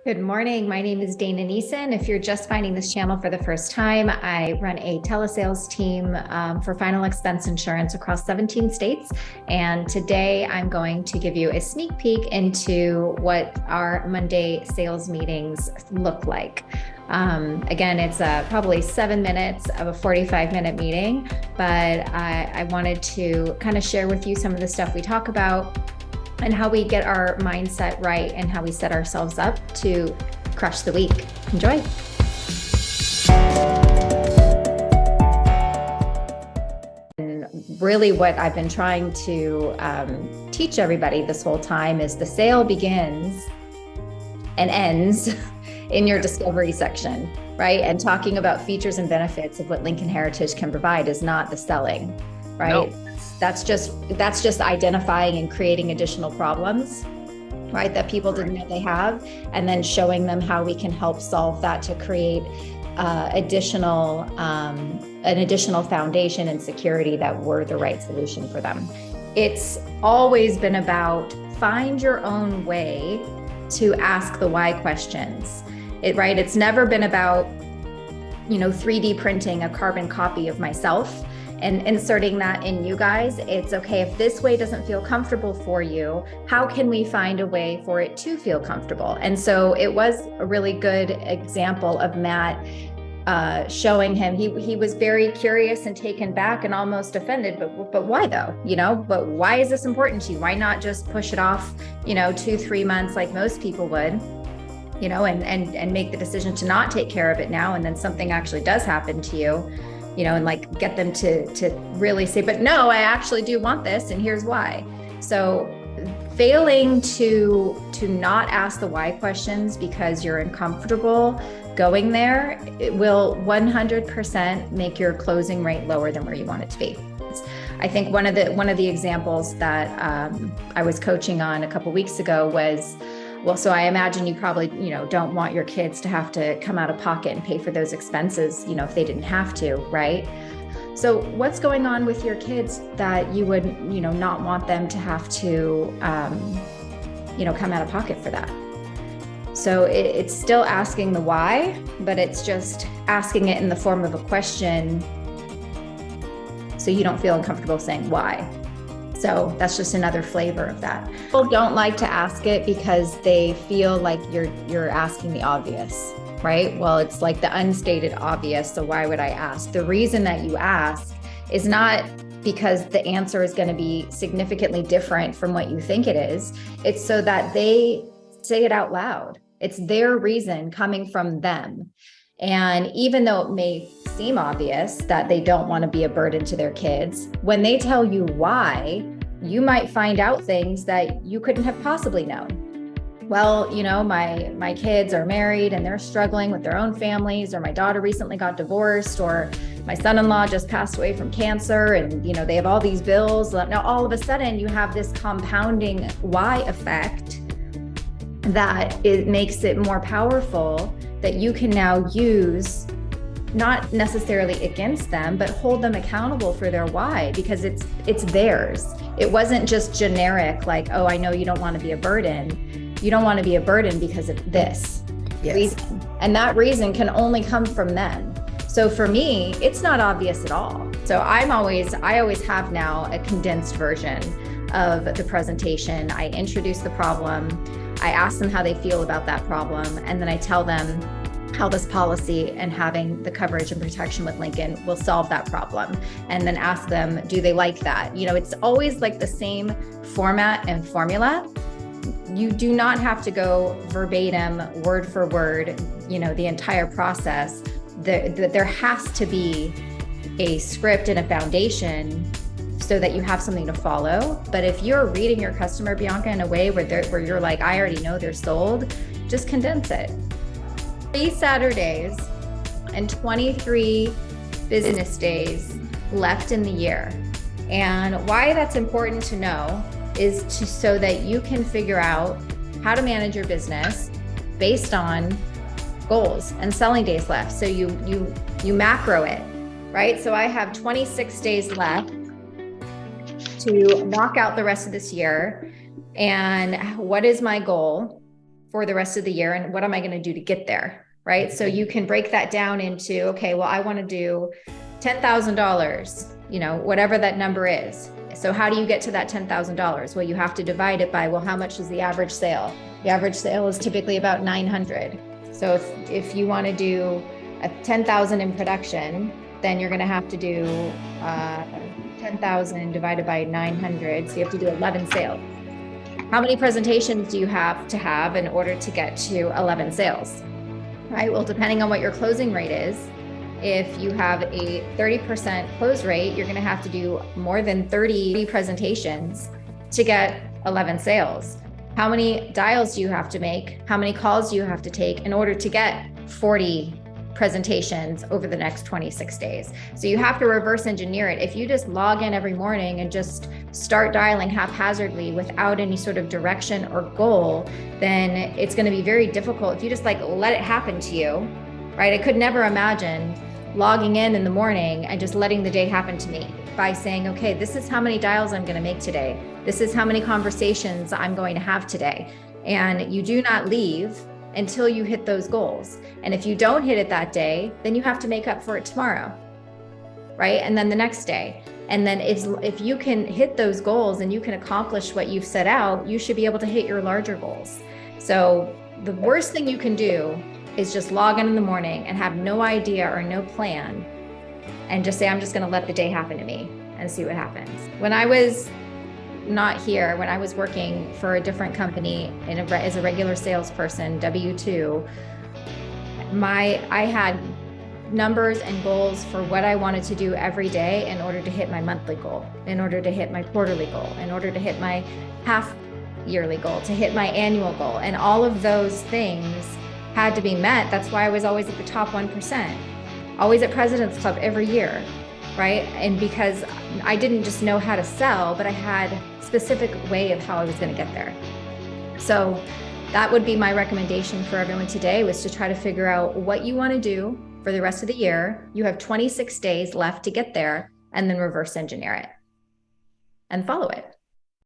Good morning. My name is Dana Neeson. If you're just finding this channel for the first time, I run a telesales team for final expense insurance across 17 states. And today I'm going to give you a sneak peek into what our Monday sales meetings look like. Again, it's probably 7 minutes of a 45-minute meeting, but I wanted to kind of share with you some of the stuff we talk about and how we get our mindset right and how we set ourselves up to crush the week. Enjoy. And really what I've been trying to teach everybody this whole time is the sale begins and ends in your discovery section, right? And talking about features and benefits of what Lincoln Heritage can provide is not the selling, right? No. That's just identifying and creating additional problems, right, that people didn't know they have, and then showing them how we can help solve that to create an additional foundation and security that we're the right solution for them. It's always been about find your own way to ask the why questions, right? It's never been about, 3D printing a carbon copy of myself and inserting that in you guys. It's okay, if this way doesn't feel comfortable for you, how can we find a way for it to feel comfortable? And so it was a really good example of Matt showing him, he was very curious and taken back and almost offended, but why though? But why is this important to you? Why not just push it off, 2-3 months like most people would, and make the decision to not take care of it now, and then something actually does happen to you, and like get them to really say, but no, I actually do want this, and here's why. So failing to not ask the why questions because you're uncomfortable going there, it will 100% make your closing rate lower than where you want it to be. I think one of the examples that I was coaching on a couple weeks ago was, well, so I imagine you probably, don't want your kids to have to come out of pocket and pay for those expenses, if they didn't have to, right? So what's going on with your kids that you would, not want them to have to, come out of pocket for that? So it's still asking the why, but it's just asking it in the form of a question so you don't feel uncomfortable saying why. So that's just another flavor of that. People don't like to ask it because they feel like you're asking the obvious, right? Well, it's like the unstated obvious, so why would I ask? The reason that you ask is not because the answer is going to be significantly different from what you think it is. It's so that they say it out loud. It's their reason coming from them. And even though it may seem obvious that they don't want to be a burden to their kids, when they tell you why, you might find out things that you couldn't have possibly known. Well, my kids are married and they're struggling with their own families, or my daughter recently got divorced, or my son-in-law just passed away from cancer, and they have all these bills. Now all of a sudden you have this compounding why effect that it makes it more powerful, that you can now use, not necessarily against them, but hold them accountable for their why, because it's theirs. It wasn't just generic, like, oh, I know you don't want to be a burden. You don't want to be a burden because of this reason. And that reason can only come from them. So for me, it's not obvious at all. So I always have now a condensed version of the presentation. I introduce the problem. I ask them how they feel about that problem, and then I tell them how this policy and having the coverage and protection with Lincoln will solve that problem. And then ask them, do they like that? It's always like the same format and formula. You do not have to go verbatim, word for word, the entire process. There has to be a script and a foundation so that you have something to follow. But if you're reading your customer, Bianca, in a way where you're like, I already know they're sold, just condense it. 3 Saturdays and 23 business days left in the year. And why that's important to know is so that you can figure out how to manage your business based on goals and selling days left. So you macro it, right? So I have 26 days left to knock out the rest of this year. And what is my goal for the rest of the year, and what am I going to do to get there, right? So you can break that down into, okay, well, I want to do $10,000, whatever that number is. So how do you get to that $10,000? Well, you have to divide it by, well, how much is the average sale? The average sale is typically about 900. So if you want to do a 10,000 in production, then you're going to have to do 10,000 divided by 900. So you have to do 11 sales. How many presentations do you have to have in order to get to 11 sales? Right. Well, depending on what your closing rate is, if you have a 30% close rate, you're going to have to do more than 30 presentations to get 11 sales. How many dials do you have to make? How many calls do you have to take in order to get 40 presentations over the next 26 days? So you have to reverse engineer it. If you just log in every morning and just start dialing haphazardly without any sort of direction or goal, then it's going to be very difficult. If you just let it happen to you, right? I could never imagine logging in the morning and just letting the day happen to me by saying, okay, this is how many dials I'm going to make today. This is how many conversations I'm going to have today. And you do not leave until you hit those goals. And if you don't hit it that day, then you have to make up for it tomorrow, right? And then the next day. And then if you can hit those goals and you can accomplish what you've set out, you should be able to hit your larger goals. So the worst thing you can do is just log in the morning and have no idea or no plan and just say, I'm just going to let the day happen to me and see what happens. When I was not here, when I was working for a different company as a regular salesperson, W-2, I had numbers and goals for what I wanted to do every day in order to hit my monthly goal, in order to hit my quarterly goal, in order to hit my half yearly goal, to hit my annual goal. And all of those things had to be met. That's why I was always at the top 1%, always at President's Club every year, right? And because I didn't just know how to sell, but I had a specific way of how I was going to get there. So that would be my recommendation for everyone today, was to try to figure out what you want to do for the rest of the year. You have 26 days left to get there, and then reverse engineer it and follow it.